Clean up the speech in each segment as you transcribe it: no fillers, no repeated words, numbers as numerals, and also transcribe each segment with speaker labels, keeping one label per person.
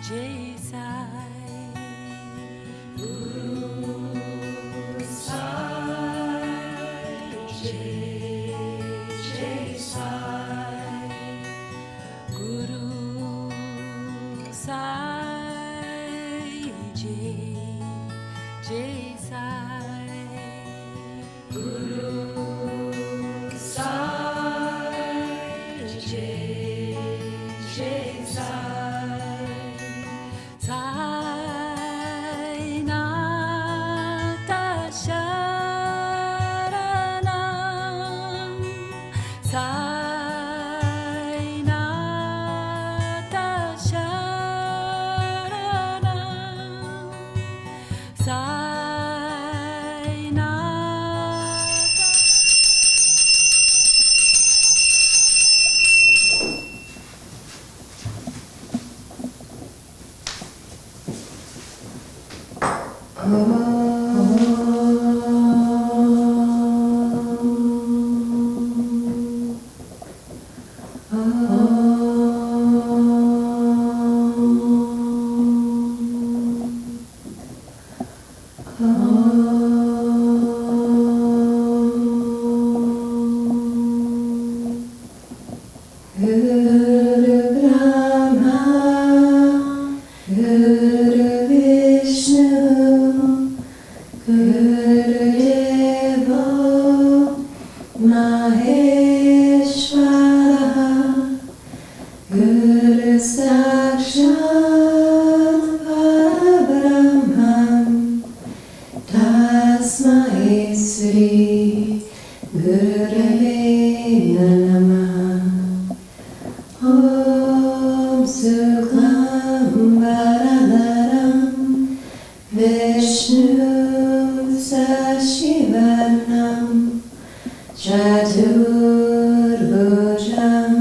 Speaker 1: Jai Sai, Guru Sai, Jai Sai, Guru Sai, Jai Sai, Guru Sai, Jai Sai. Sai Nata Sharanam, Sai Nata Sharanam, Sai Nata. Guru Brahma, Guru Vishnu, Gurudeva Maheshwara, Guru Sakshat Parabrahman, Tasmai Sri Gurave Namaha. Om Suklam Varadharam Vishnu Sashivanam Chaturbhujam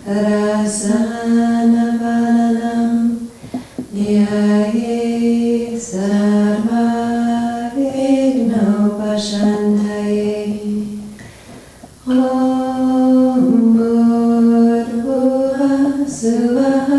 Speaker 1: Rasanavanam Dhyaye Sarva Vignopashantaye. Om Bhurvuvah Suvah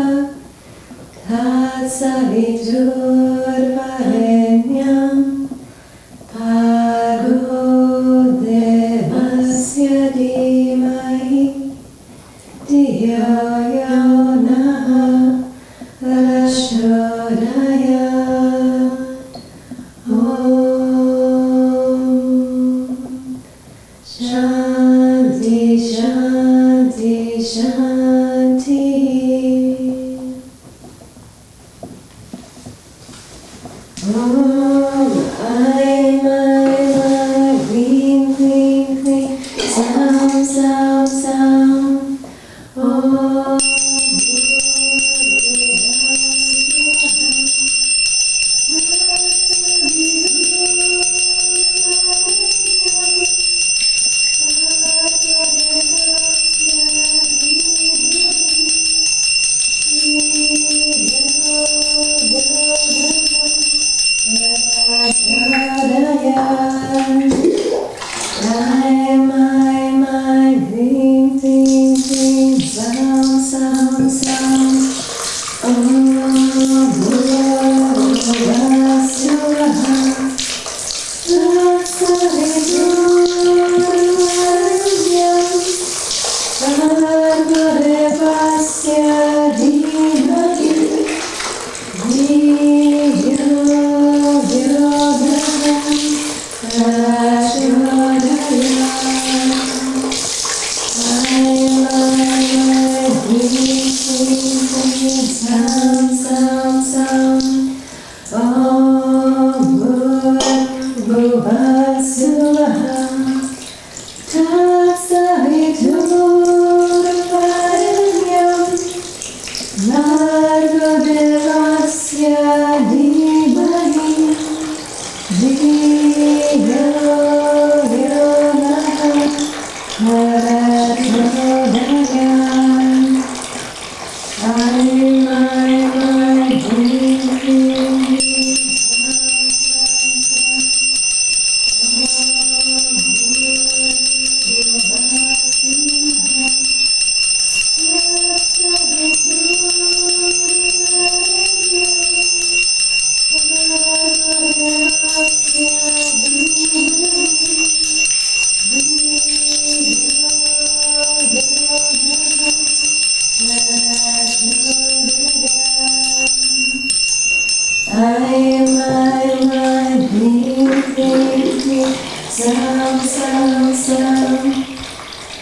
Speaker 1: Sam Sam Sam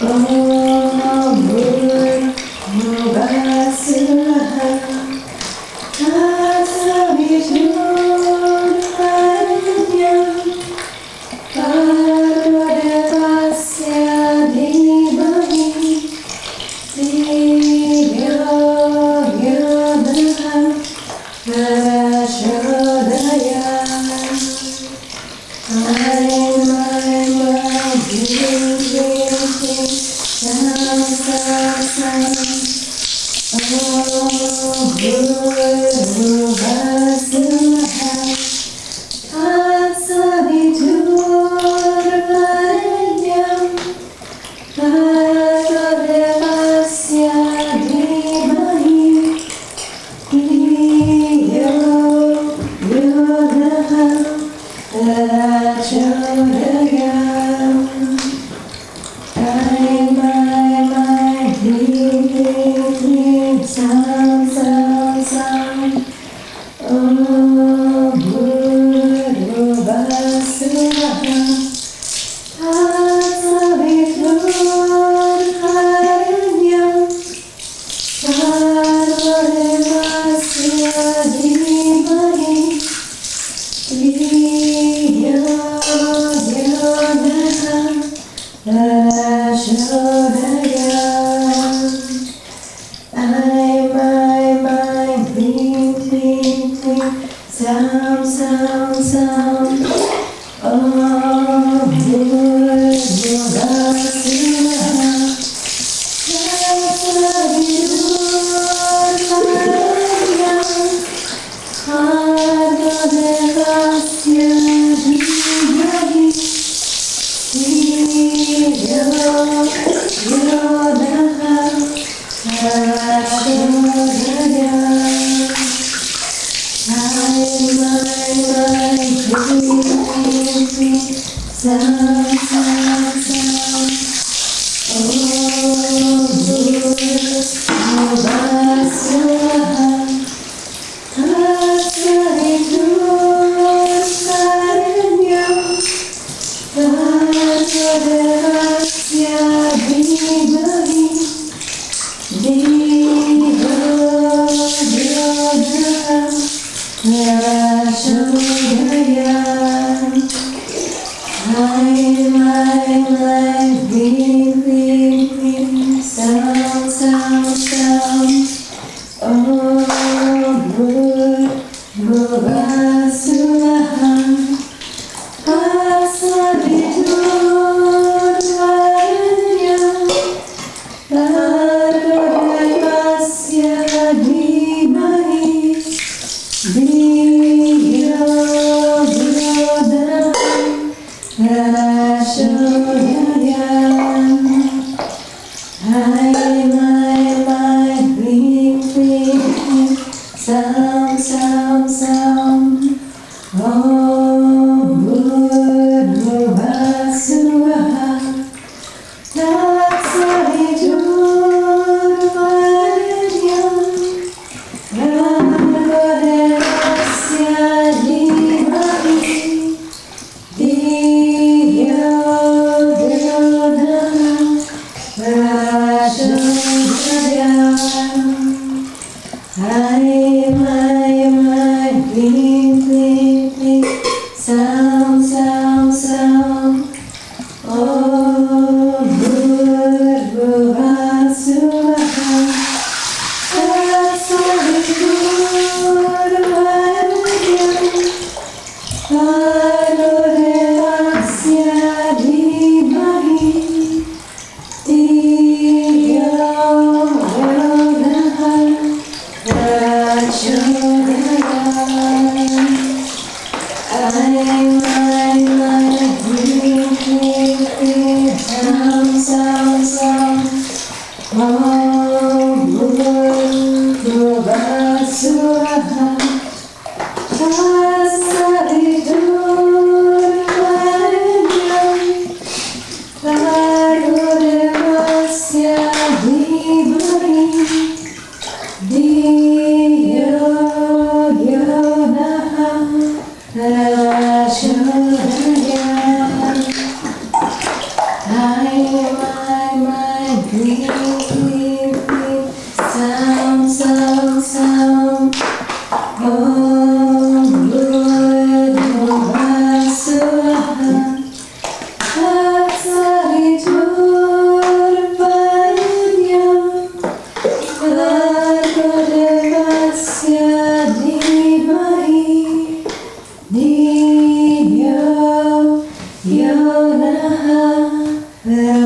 Speaker 1: Om Bhuvasvaha Tatsaviturvarenyam Bhargavasya Dhimahi Dhiyo Yodha Prashodaya. My Yo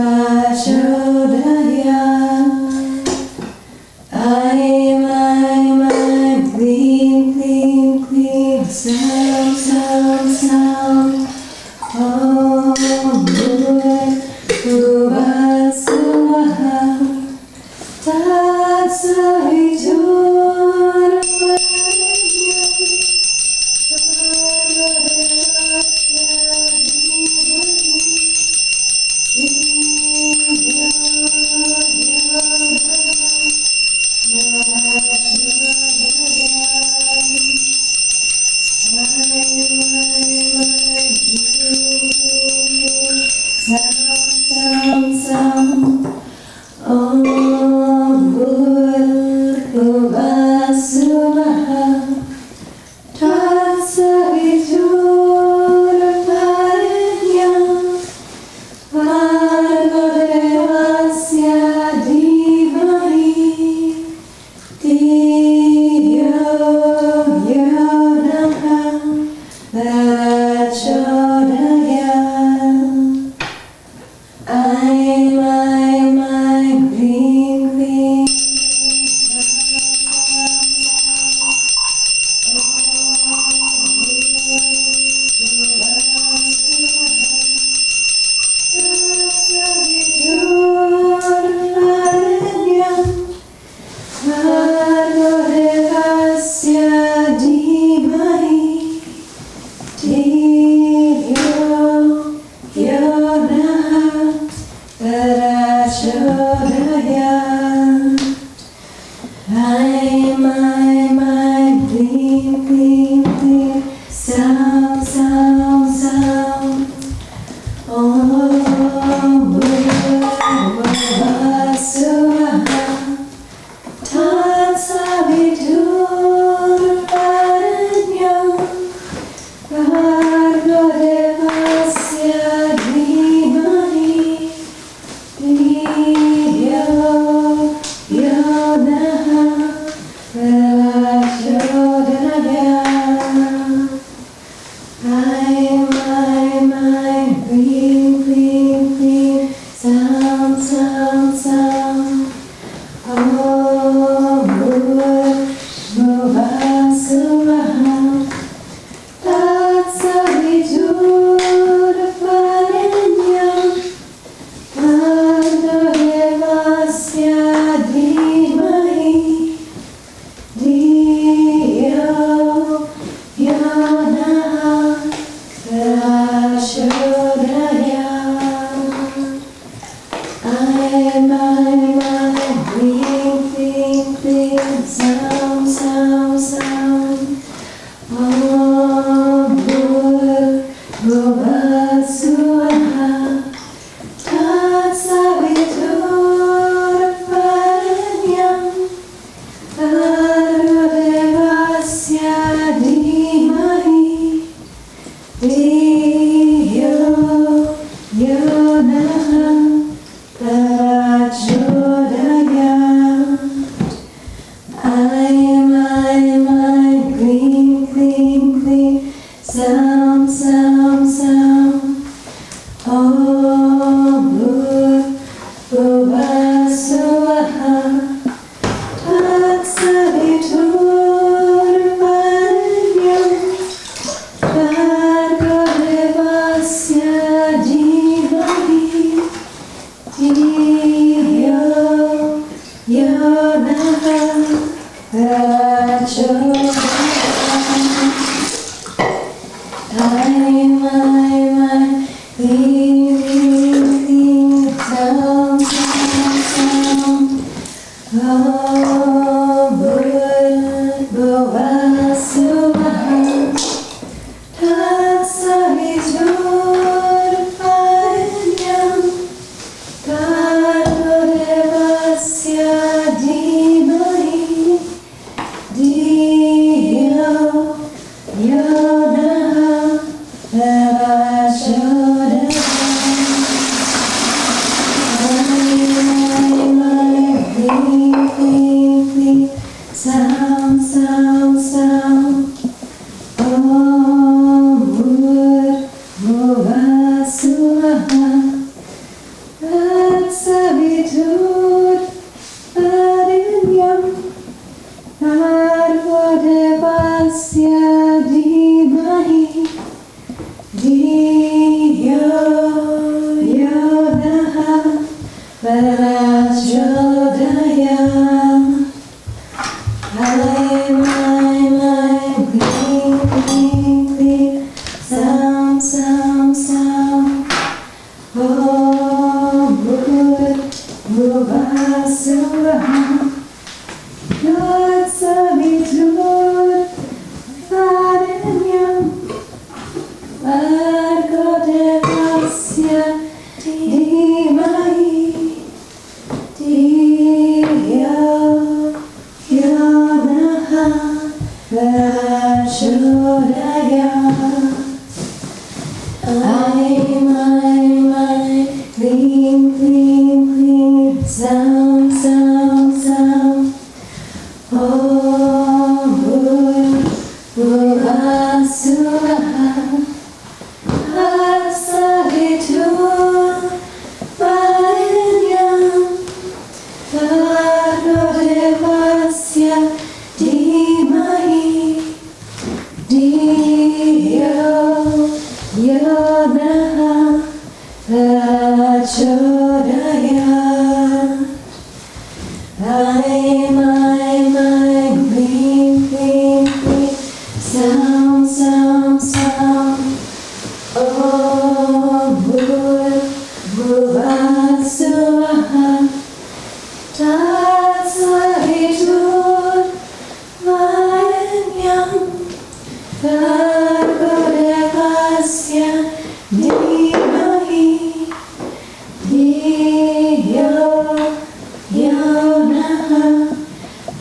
Speaker 1: Prachodayam. Aim, Klim, Klim, Klim, Sam, Sam, Sam. Om Bhuvah Suvah. Lord Savitur Varenyam. Bhargo Devasya Dhimahi. Dhiyo Yonaha Prachodayam. Aim, Klim, Klim, Klim, Sam, Sam, Sam. Om Bhuvah Suvah. Savitur Varenyam. Bhargo Devasya Dhimahi. Dhiyo Yonaha Prachodayam. Aim, Klim, Klim, Klim, Sam, Sam, Sam. Om Bhuvah Suvah. Savitur Varenyam. Bhargo Devasya Dhimahi. Dhiyo Yonaha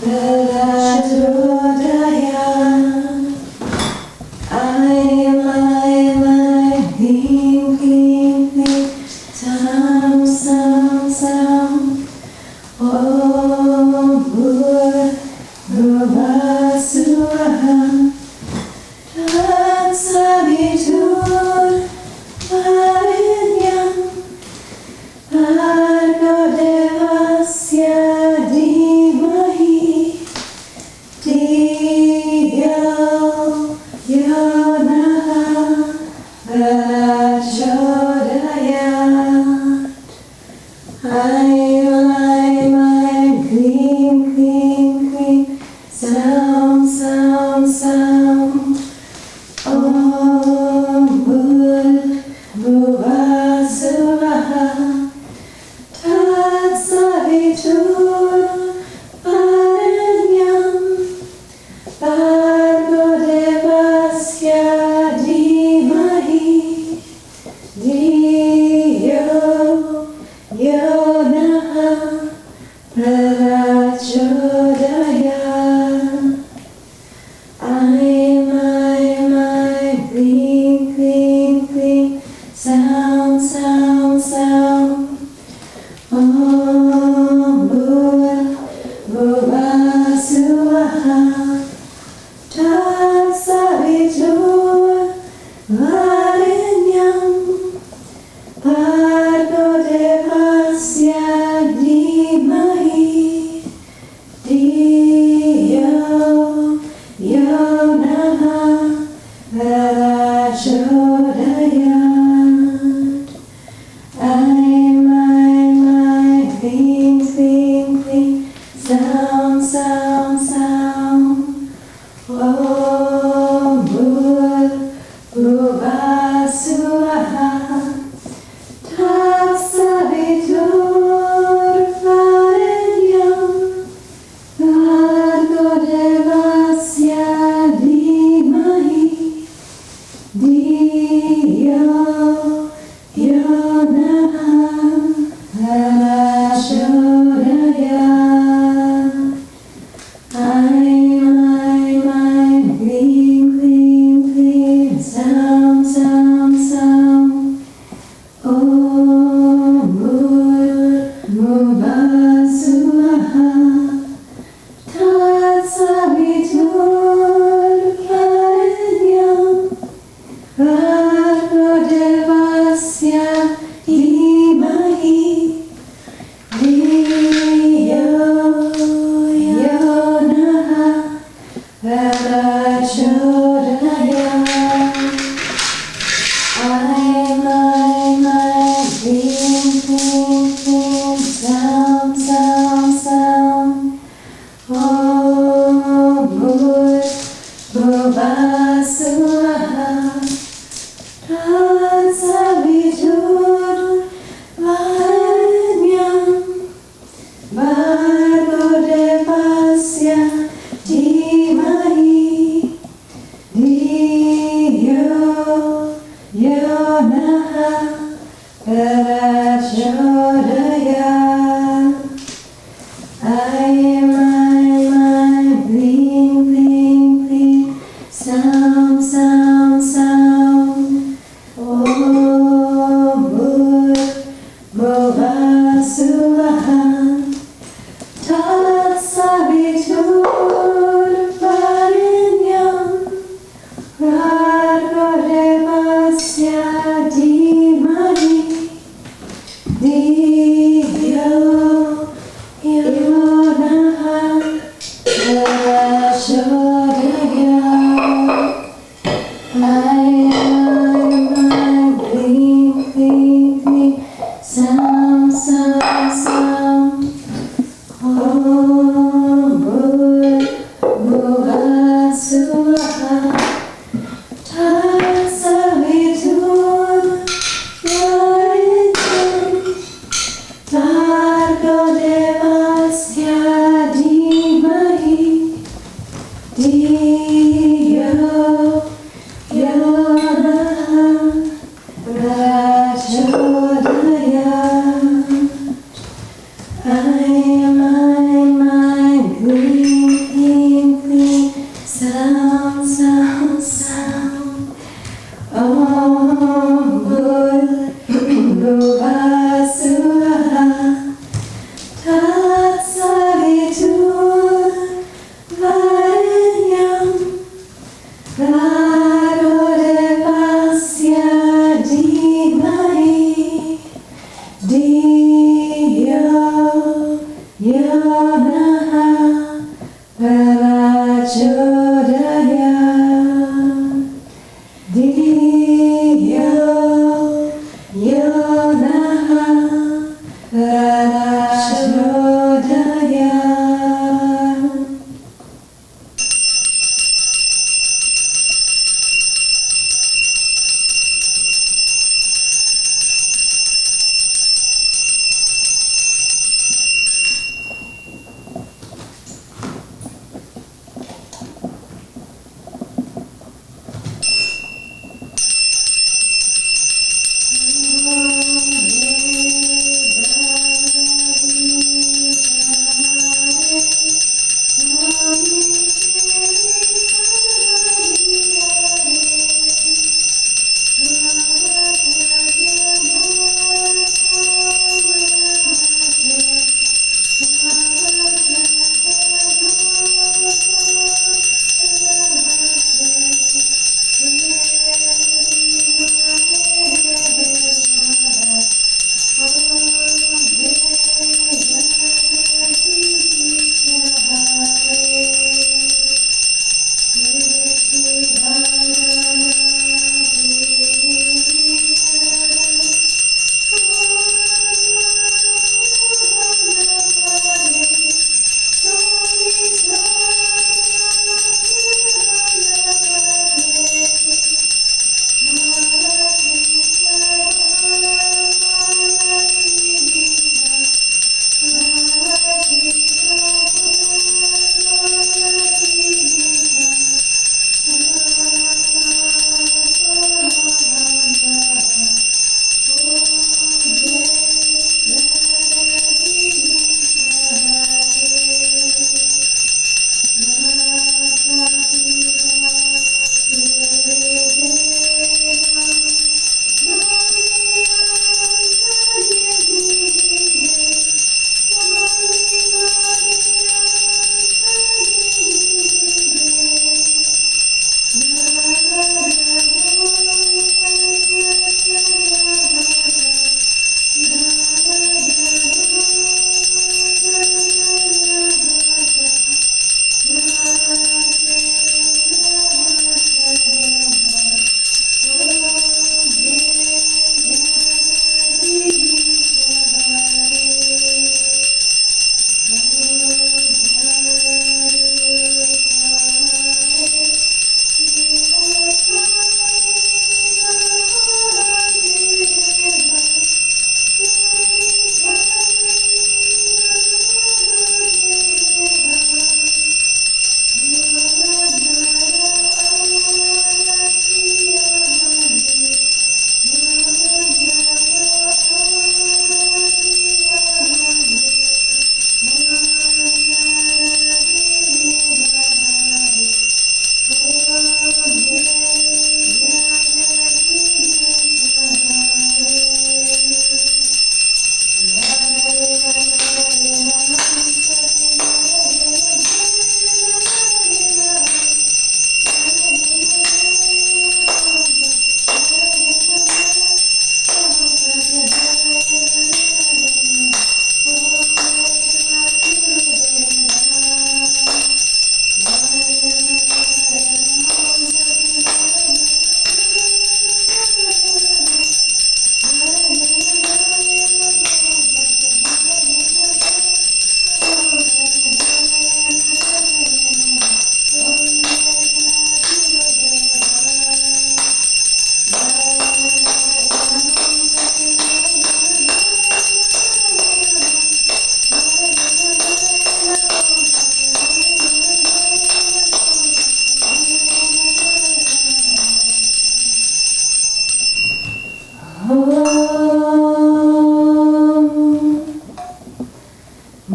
Speaker 1: Prachodayam. Aim, Klim, Klim, Klim, Sam, Sam, Sam. Om Bhuvah Suvah. Savitur Varenyam. Bhargo Devasya Dhimahi. Dhiyo Yonaha Prachodayam.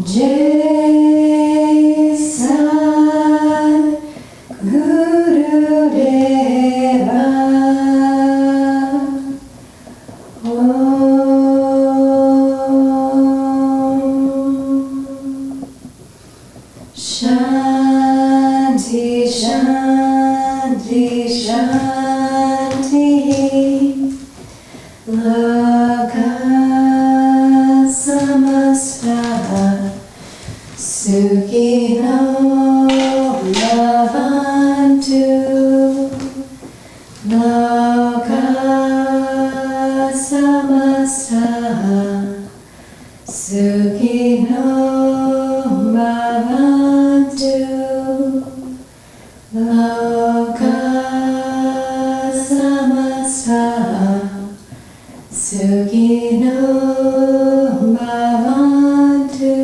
Speaker 1: Jai Satgurudeva. Shanti, Shanti, Shanti. Loka Samastaha Sukhino Bhavantu. Loka Samastaha Sukhino Bhavantu. Loka Samastaha Sukhino Bhavantu.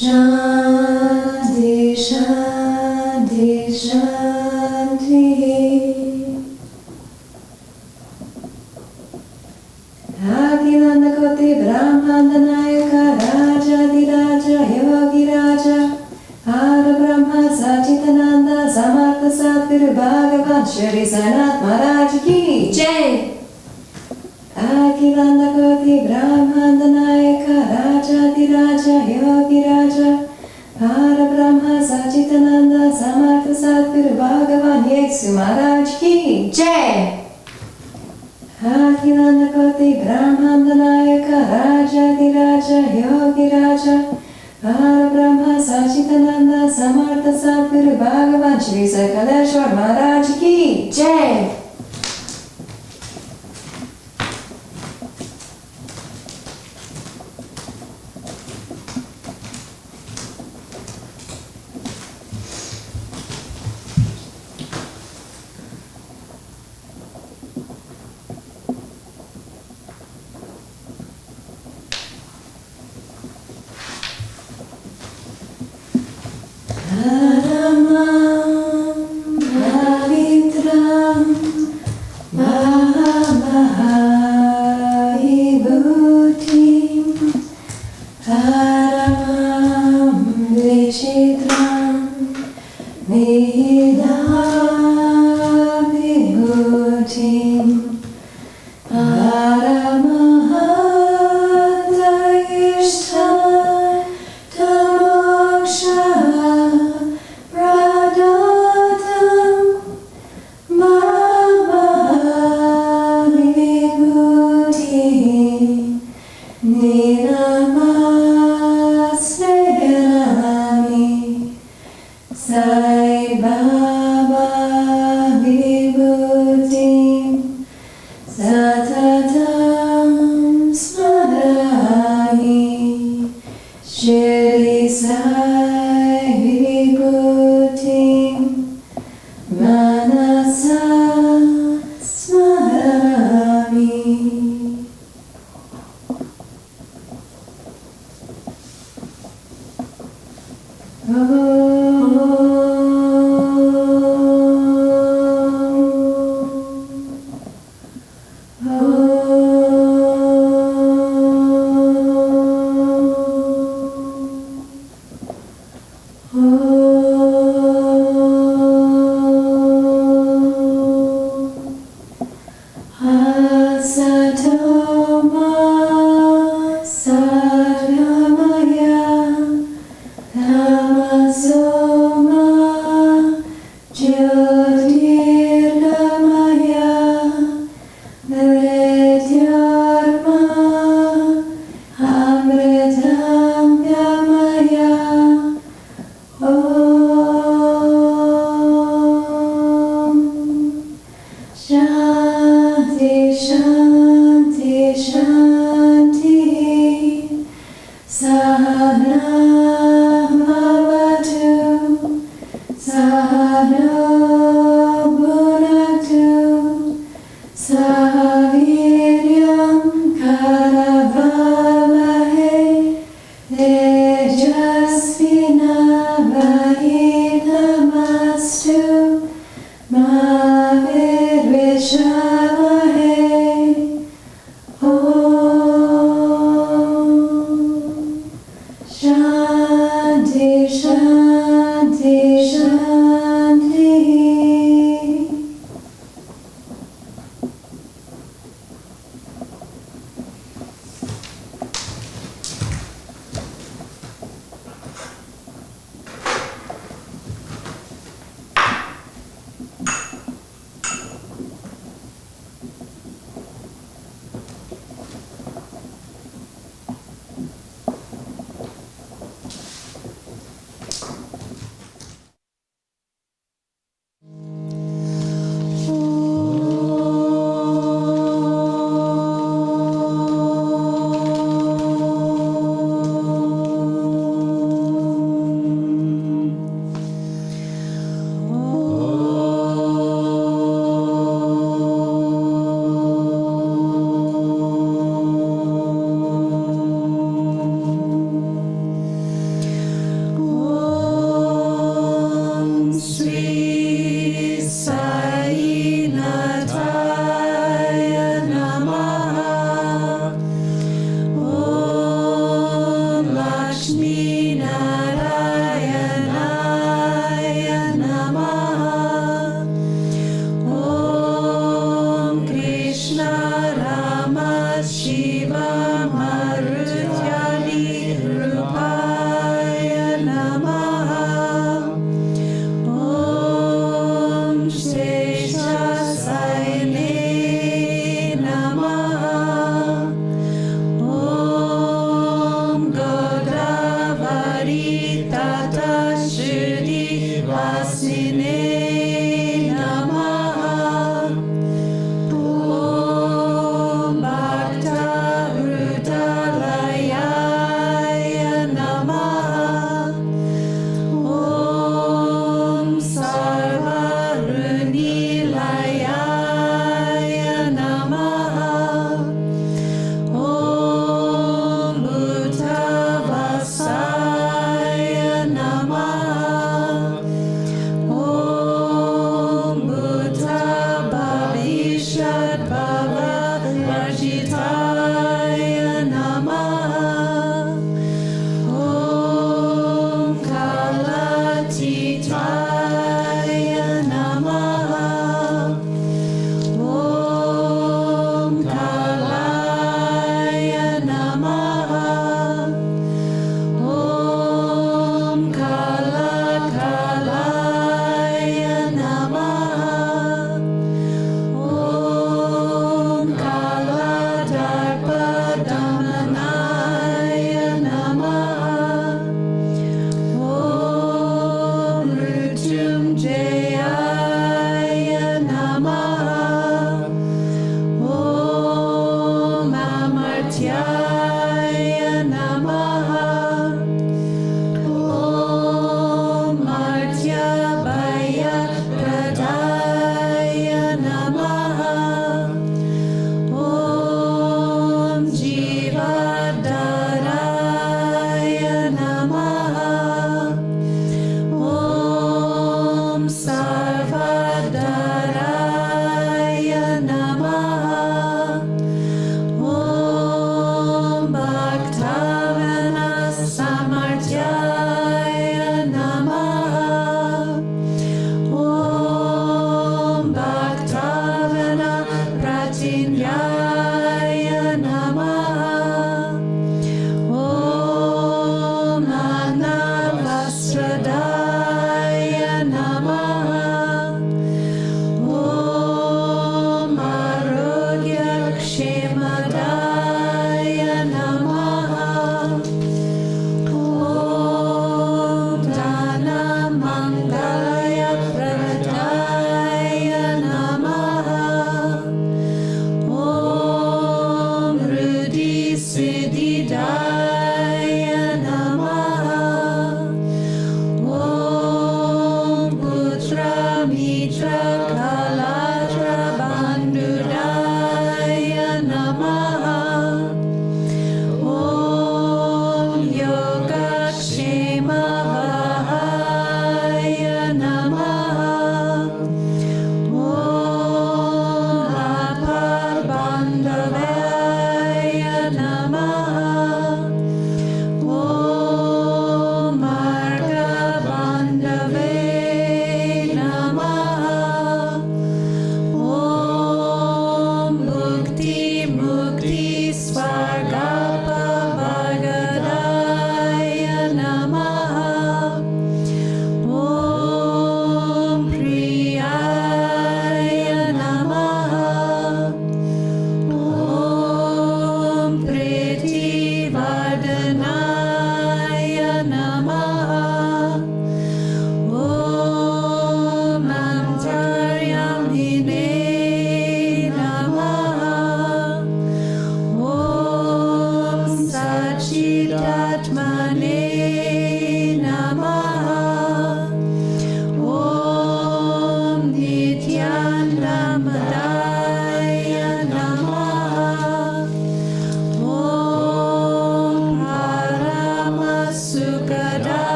Speaker 1: Shanti, Shanti, Shanti. Akhilandakoti Brahmandanayaka Rajadiraja Yogi Raja Ara Brahma Sachitananda Samartha Satguru Bhagavan Shirdi Sai Maharaj Ki Jai. Akhilandakoti Brahmandanayaka Rajadiraja Yogi Raja Ara Brahma Sachitananda Samartha Satguru Bhagavan Yesu Maharaj Ki Jai. Akhilandakoti Brahmandanayaka Rajadiraja Yogi Raja Ara Brahma Sachitananda Samartha Satguru Bhagavan Sri Sai Satcharitra Maharaj Ki Jai. Paramam Pavitram Mahavibhutim Paramam Vichitram Nidabhibhutim Paramahantayishtam Tamoksha Pradatam Mahavibhutim Ninamasrayami Sai Baba Vibhutim Satatam Smarami Shirdi Sai Vibhutim Manasa Smarami. Asatoma Sadgamaya Tamasoma Jyotirgamaya Mrityarma Amritam Gamaya. Om Shanti, Shanti, Shanti. Sahana Bhavatu Sahana Bhunaktu Sahaviryam Karavavahe Tejasvinavahitamastu Ma Vidvishavahe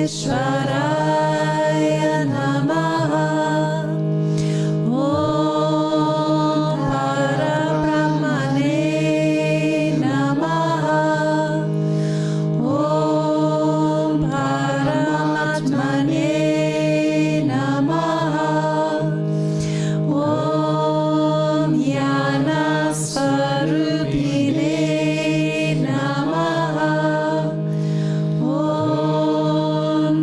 Speaker 1: Vishveshwaraya Namaha. Om Parabrahmane Namaha. Om Paramatmane Namaha. Om Jnana Swarupine Namaha. Om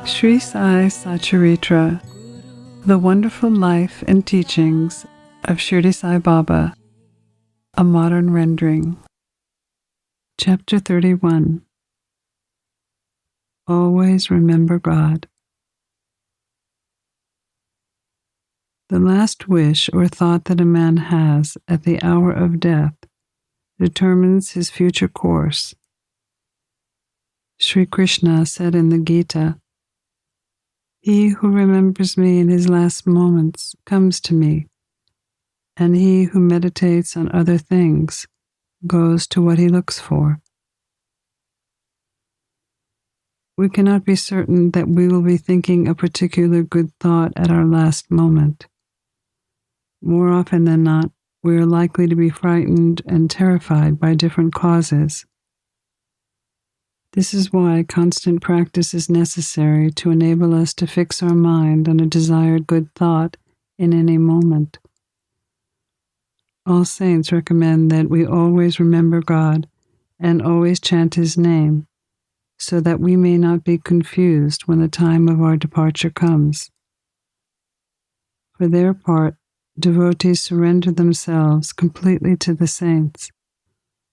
Speaker 2: Sri Sai Satcharitra, The Wonderful Life and Teachings of Shirdi Sai Baba, a Modern Rendering. Chapter 31. Always Remember God. The last wish or thought that a man has at the hour of death determines his future course. Sri Krishna said in the Gita, "He who remembers me in his last moments comes to me, and he who meditates on other things goes to what he looks for." We cannot be certain that we will be thinking a particular good thought at our last moment. More often than not, we are likely to be frightened and terrified by different causes. This is why constant practice is necessary to enable us to fix our mind on a desired good thought in any moment. All saints recommend that we always remember God and always chant His name, so that we may not be confused when the time of our departure comes. For their part, devotees surrender themselves completely to the saints,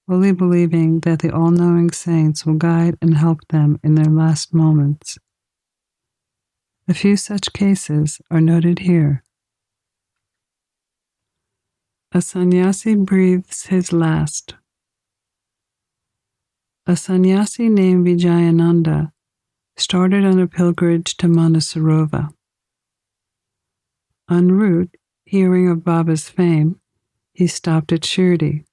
Speaker 2: fully believing that the all-knowing saints will guide and help them in their last moments. A few such cases are noted here. A sannyasi breathes his last. A sannyasi named Vijayananda started on a pilgrimage to Manasarova. En route, hearing of Baba's fame, he stopped at Shirdi.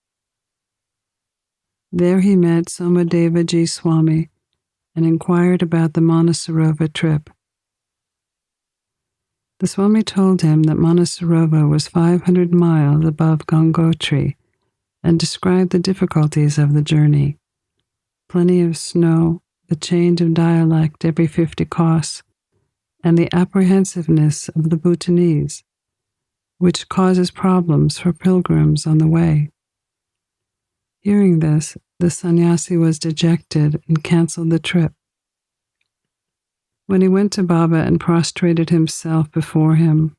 Speaker 2: There he met Somadevaji Swami and inquired about the Manasarova trip. The Swami told him that Manasarova was 500 miles above Gangotri and described the difficulties of the journey. Plenty of snow, the change of dialect every 50 kos, and the apprehensiveness of the Bhutanese, which causes problems for pilgrims on the way. Hearing this, the sannyasi was dejected and canceled the trip. When he went to Baba and prostrated himself before him,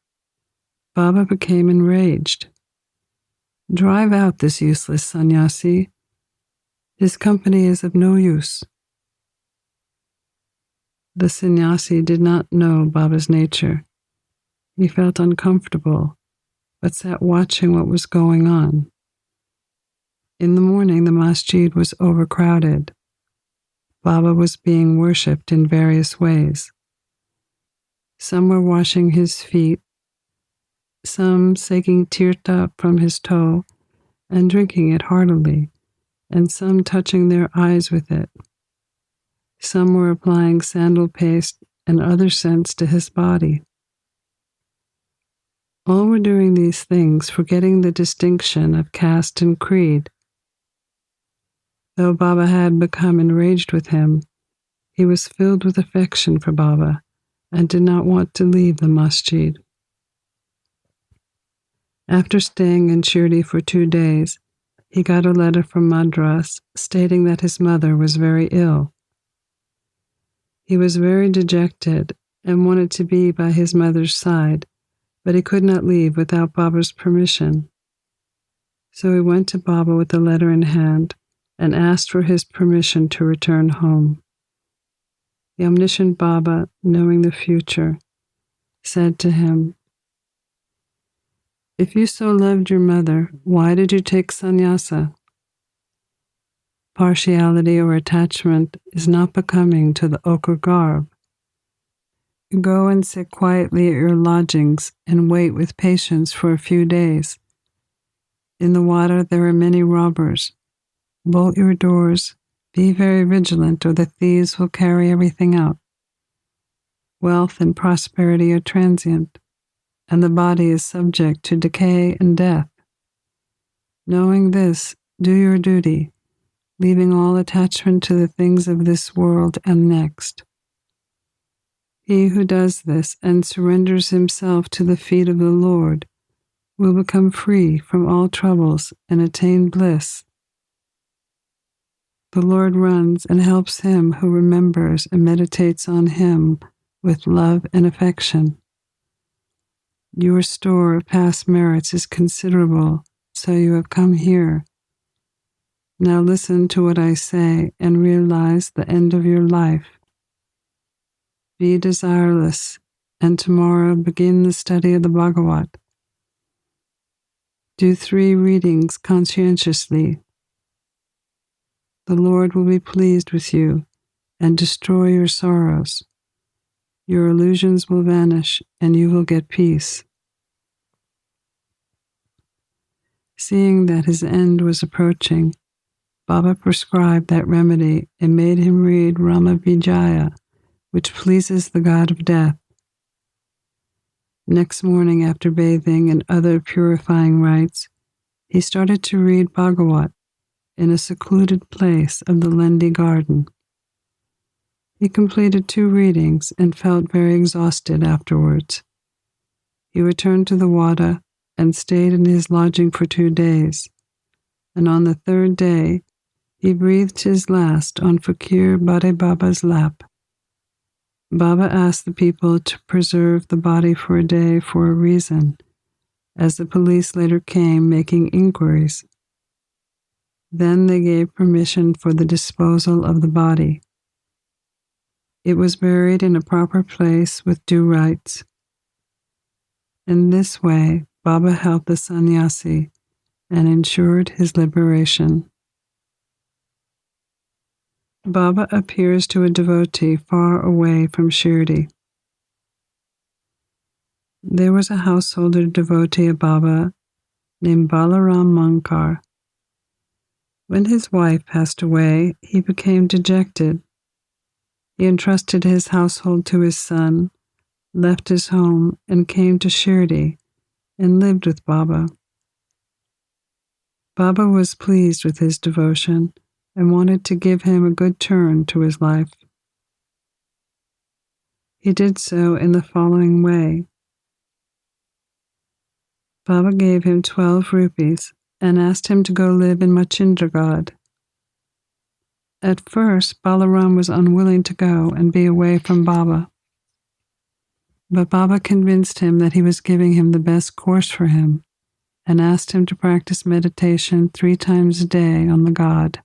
Speaker 2: Baba became enraged. "Drive out this useless sannyasi. His company is of no use." The sannyasi did not know Baba's nature. He felt uncomfortable, but sat watching what was going on. In the morning, the masjid was overcrowded. Baba was being worshipped in various ways. Some were washing his feet, some taking tirtha from his toe and drinking it heartily, and some touching their eyes with it. Some were applying sandal paste and other scents to his body. All were doing these things, forgetting the distinction of caste and creed. Though Baba had become enraged with him, he was filled with affection for Baba and did not want to leave the masjid. After staying in Shirdi for 2 days, he got a letter from Madras stating that his mother was very ill. He was very dejected and wanted to be by his mother's side, but he could not leave without Baba's permission. So he went to Baba with the letter in hand and asked for his permission to return home. The omniscient Baba, knowing the future, said to him, "If you so loved your mother, why did you take sannyasa? Partiality or attachment is not becoming to the ochre garb. Go and sit quietly at your lodgings and wait with patience for a few days. In the water there are many robbers. Bolt your doors, be very vigilant, or the thieves will carry everything out. Wealth and prosperity are transient, and the body is subject to decay and death. Knowing this, do your duty, leaving all attachment to the things of this world and next. He who does this and surrenders himself to the feet of the Lord will become free from all troubles and attain bliss." The Lord runs and helps him who remembers and meditates on him with love and affection. Your store of past merits is considerable, so you have come here. Now listen to what I say and realize the end of your life. Be desireless, and tomorrow begin the study of the Bhagavat. Do 3 readings conscientiously. The Lord will be pleased with you and destroy your sorrows. Your illusions will vanish and you will get peace. Seeing that his end was approaching, Baba prescribed that remedy and made him read Rama Vijaya, which pleases the god of death. Next morning, after bathing and other purifying rites, he started to read Bhagavat in a secluded place of the Lendi garden. He completed 2 readings and felt very exhausted afterwards. He returned to the Wada and stayed in his lodging for 2 days, and on the 3rd day, he breathed his last on Fakir Bade Baba's lap. Baba asked the people to preserve the body for a day for a reason, as the police later came making inquiries. Then they gave permission for the disposal of the body. It was buried in a proper place with due rites. In this way, Baba helped the sannyasi and ensured his liberation. Baba appears to a devotee far away from Shirdi. There was a householder devotee of Baba named Balaram Mankar. When his wife passed away, he became dejected. He entrusted his household to his son, left his home, and came to Shirdi and lived with Baba. Baba was pleased with his devotion and wanted to give him a good turn to his life. He did so in the following way. Baba gave him 12 rupees and asked him to go live in Machindragad. At first, Balaram was unwilling to go and be away from Baba. But Baba convinced him that he was giving him the best course for him and asked him to practice meditation 3 times a day on the God.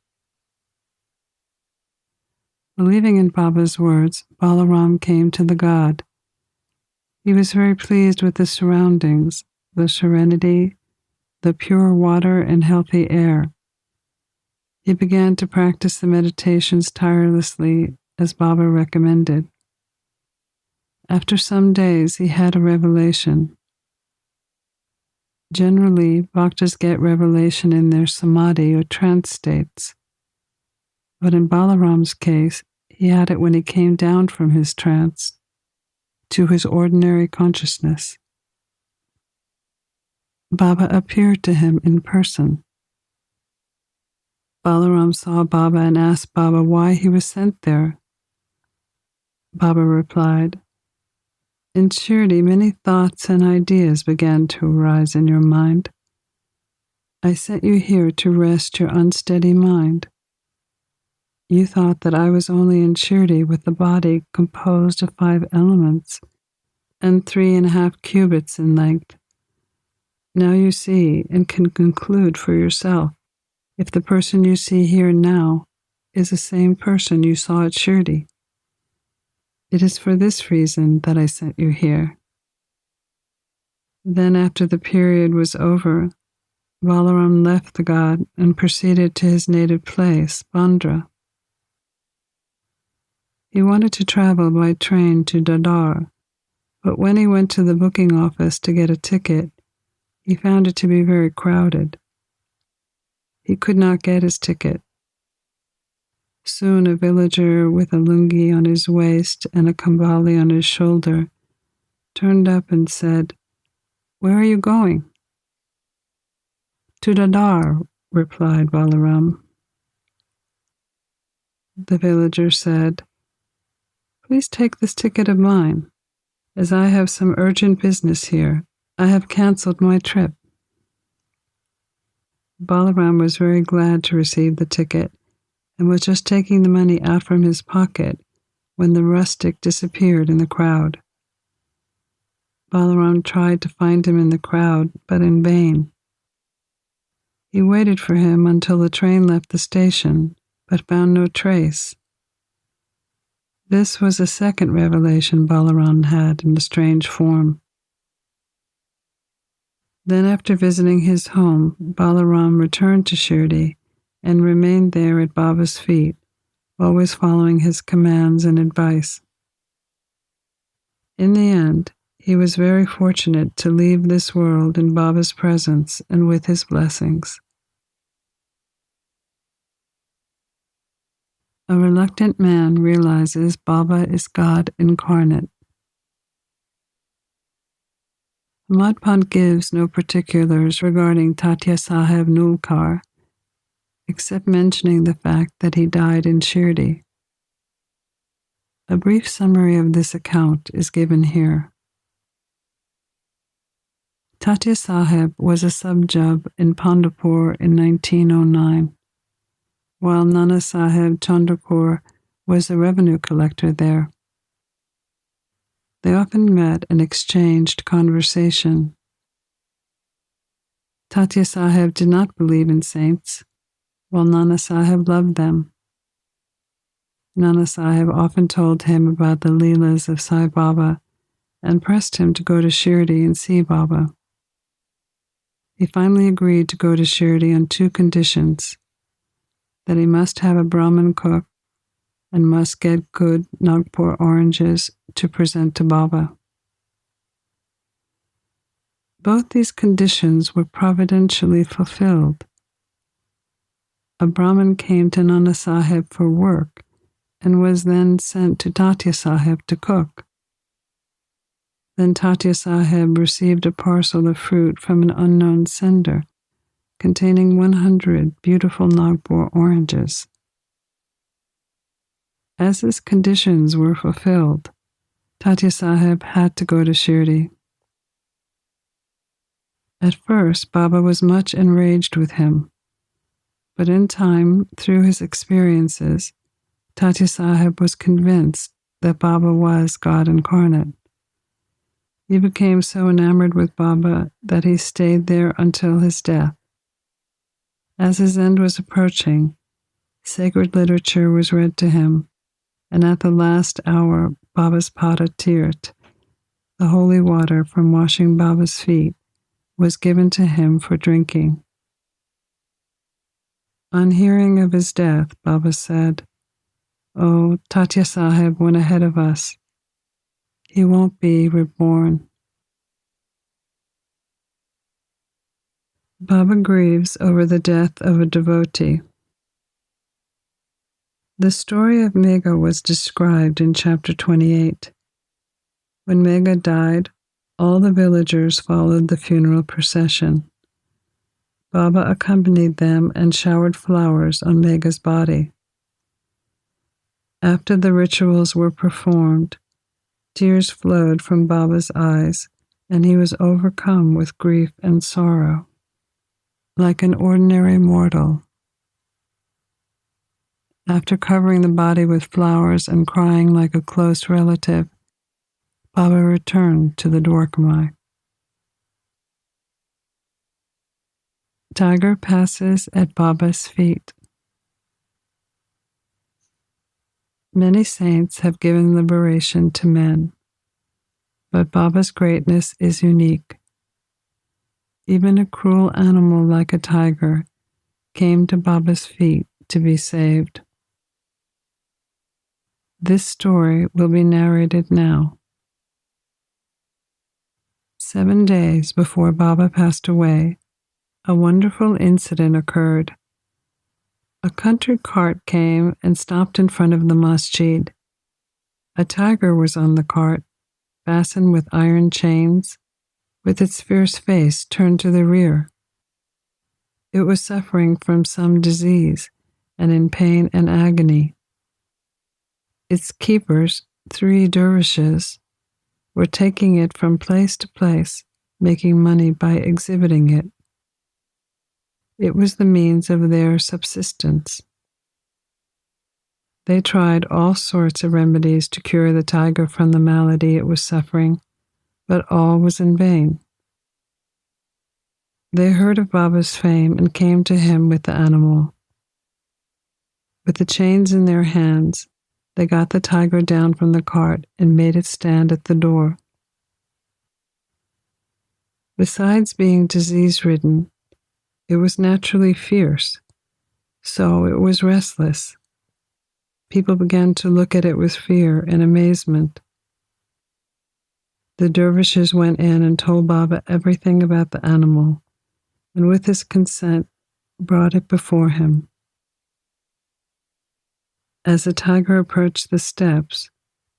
Speaker 2: Believing in Baba's words, Balaram came to the God. He was very pleased with the surroundings, the serenity, the pure water and healthy air. He began to practice the meditations tirelessly as Baba recommended. After some days, he had a revelation. Generally, bhaktas get revelation in their samadhi or trance states. But in Balaram's case, he had it when he came down from his trance to his ordinary consciousness. Baba appeared to him in person. Balaram saw Baba and asked Baba why he was sent there. Baba replied, "In Shirdi, many thoughts and ideas began to arise in your mind. I sent you here to rest your unsteady mind. You thought that I was only in Shirdi with the body composed of 5 elements and 3.5 cubits in length. Now you see and can conclude for yourself if the person you see here now is the same person you saw at Shirdi. It is for this reason that I sent you here." Then after the period was over, Balaram left the god and proceeded to his native place, Bandra. He wanted to travel by train to Dadar, but when he went to the booking office to get a ticket, he found it to be very crowded. He could not get his ticket. Soon a villager with a lungi on his waist and a kambali on his shoulder turned up and said, "Where are you going?" "To Dadar," replied Balaram. The villager said, "Please take this ticket of mine. As I have some urgent business here, I have cancelled my trip." Balaram was very glad to receive the ticket and was just taking the money out from his pocket when the rustic disappeared in the crowd. Balaram tried to find him in the crowd, but in vain. He waited for him until the train left the station, but found no trace. This was a second revelation Balaram had in a strange form. Then, after visiting his home, Balaram returned to Shirdi and remained there at Baba's feet, always following his commands and advice. In the end, he was very fortunate to leave this world in Baba's presence and with his blessings. A reluctant man realizes Baba is God incarnate. Madhpant gives no particulars regarding Tatya Sahib Nulkar, except mentioning the fact that he died in Shirdi. A brief summary of this account is given here. Tatya Sahib was a sub-jub in Pandapur in 1909, while Nana Sahib Chandrapur was a revenue collector there. They often met and exchanged conversation. Tatya Sahib did not believe in saints, while Nana Sahib loved them. Nana Sahib often told him about the Leelas of Sai Baba and pressed him to go to Shirdi and see Baba. He finally agreed to go to Shirdi on two conditions: that he must have a Brahmin cook and must get good Nagpur oranges to present to Baba. Both these conditions were providentially fulfilled. A Brahmin came to Nana Sahib for work and was then sent to Tatya Sahib to cook. Then Tatya Sahib received a parcel of fruit from an unknown sender containing 100 beautiful Nagpur oranges. As his conditions were fulfilled, Tatya Sahib had to go to Shirdi. At first, Baba was much enraged with him, but in time, through his experiences, Tatya Sahib was convinced that Baba was God incarnate. He became so enamored with Baba that he stayed there until his death. As his end was approaching, sacred literature was read to him, and at the last hour, Baba's Pada Tirt, the holy water from washing Baba's feet, was given to him for drinking. On hearing of his death, Baba said, "Oh, Tatya Sahib went ahead of us. He won't be reborn." Baba grieves over the death of a devotee. The story of Megha was described in chapter 28. When Megha died, all the villagers followed the funeral procession. Baba accompanied them and showered flowers on Megha's body. After the rituals were performed, tears flowed from Baba's eyes, and he was overcome with grief and sorrow, like an ordinary mortal. After covering the body with flowers and crying like a close relative, Baba returned to the Dwarkamai. Tiger passes at Baba's feet. Many saints have given liberation to men, but Baba's greatness is unique. Even a cruel animal like a tiger came to Baba's feet to be saved. This story will be narrated now. 7 days before Baba passed away, a wonderful incident occurred. A country cart came and stopped in front of the masjid. A tiger was on the cart, fastened with iron chains, with its fierce face turned to the rear. It was suffering from some disease and in pain and agony. Its keepers, 3 dervishes, were taking it from place to place, making money by exhibiting it. It was the means of their subsistence. They tried all sorts of remedies to cure the tiger from the malady it was suffering, but all was in vain. They heard of Baba's fame and came to him with the animal. With the chains in their hands, they got the tiger down from the cart and made it stand at the door. Besides being disease-ridden, it was naturally fierce, so it was restless. People began to look at it with fear and amazement. The dervishes went in and told Baba everything about the animal, and with his consent brought it before him. As the tiger approached the steps,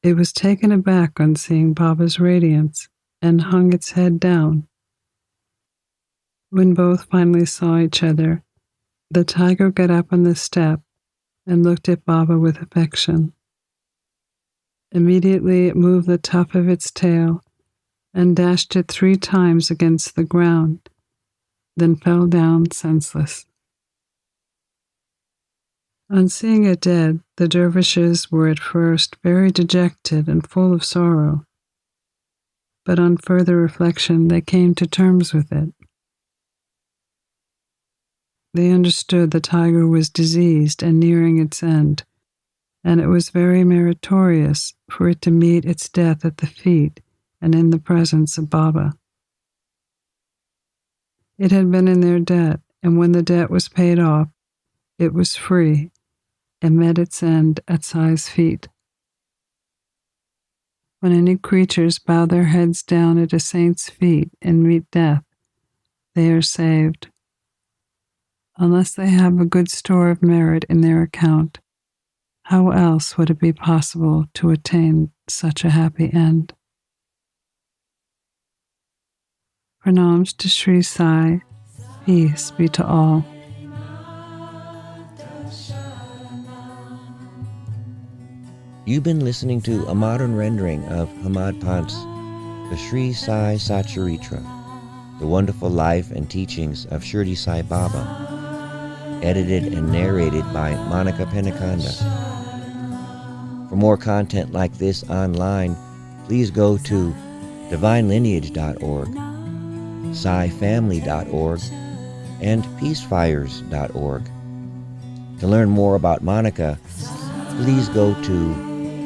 Speaker 2: it was taken aback on seeing Baba's radiance and hung its head down. When both finally saw each other, the tiger got up on the step and looked at Baba with affection. Immediately it moved the tuft of its tail and dashed it 3 times against the ground, then fell down senseless. On seeing it dead, the dervishes were at first very dejected and full of sorrow, but on further reflection they came to terms with it. They understood the tiger was diseased and nearing its end, and it was very meritorious for it to meet its death at the feet and in the presence of Baba. It had been in their debt, and when the debt was paid off, it was free and met its end at Sai's feet. When any creatures bow their heads down at a saint's feet and meet death, they are saved. Unless they have a good store of merit in their account, how else would it be possible to attain such a happy end? Pranams to Sri Sai, peace be to all.
Speaker 3: You've been listening to a modern rendering of Hamad Pant's The Sri Sai Satcharitra, The Wonderful Life and Teachings of Shirdi Sai Baba, edited and narrated by Monica Penacanda. For more content like this online, please go to divinelineage.org, SaiFamily.org, and peacefires.org. To learn more about Monica, please go to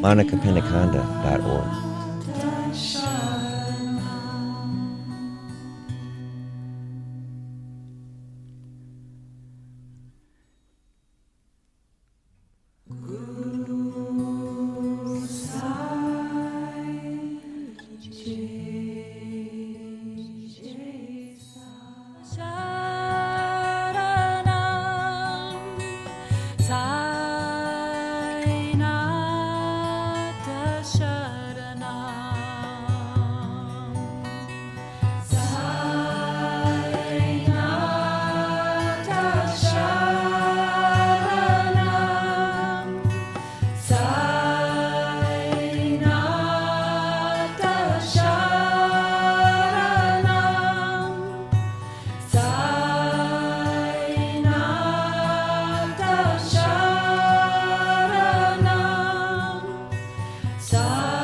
Speaker 3: monicapenacanda.org.
Speaker 1: Sai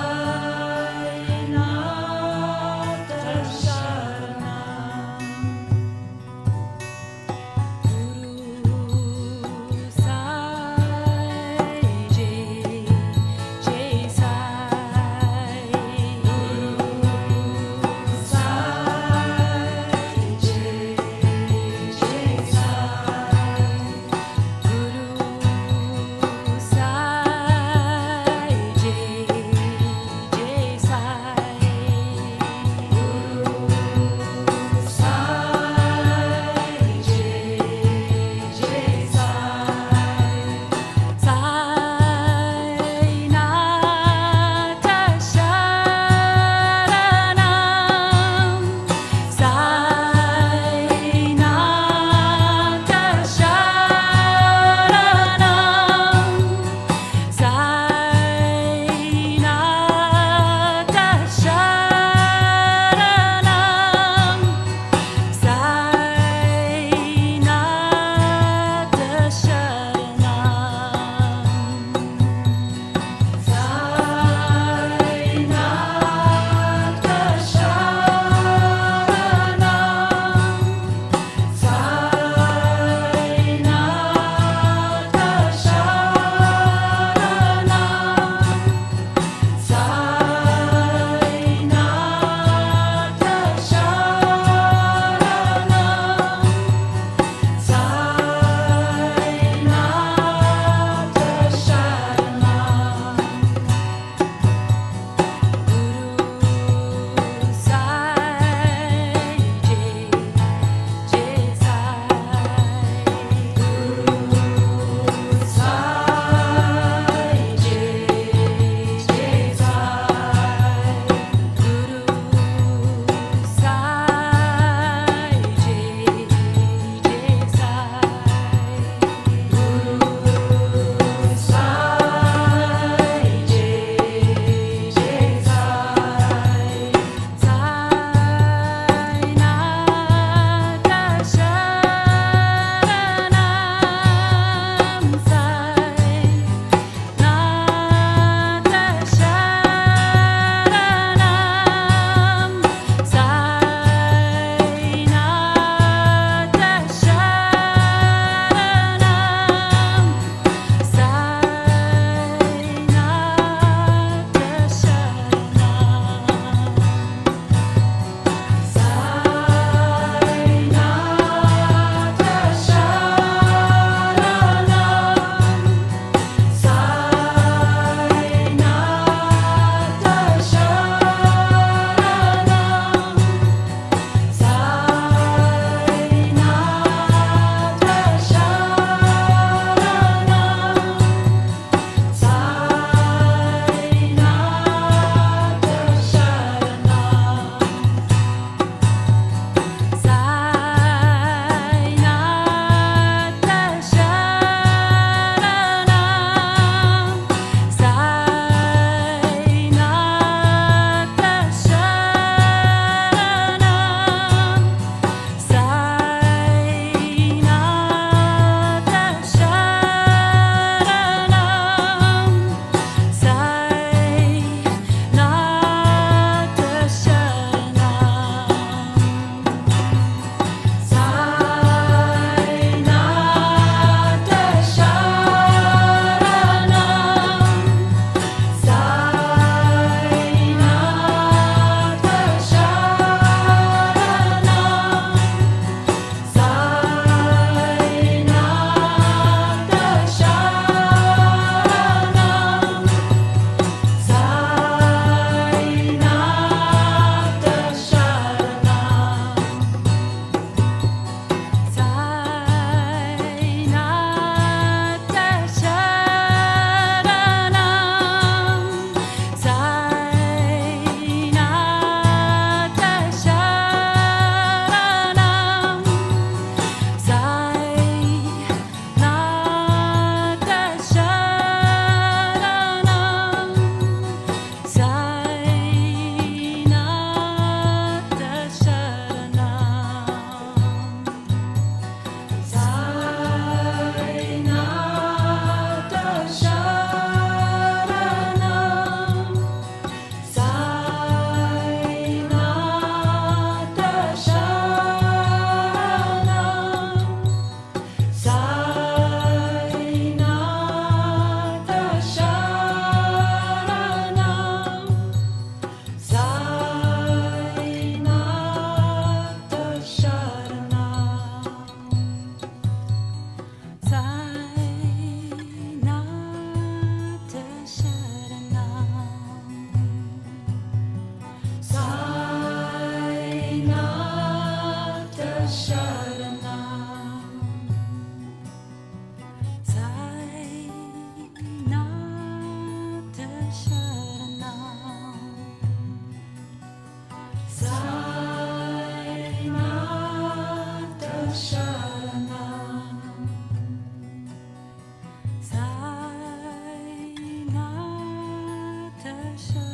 Speaker 1: Shasha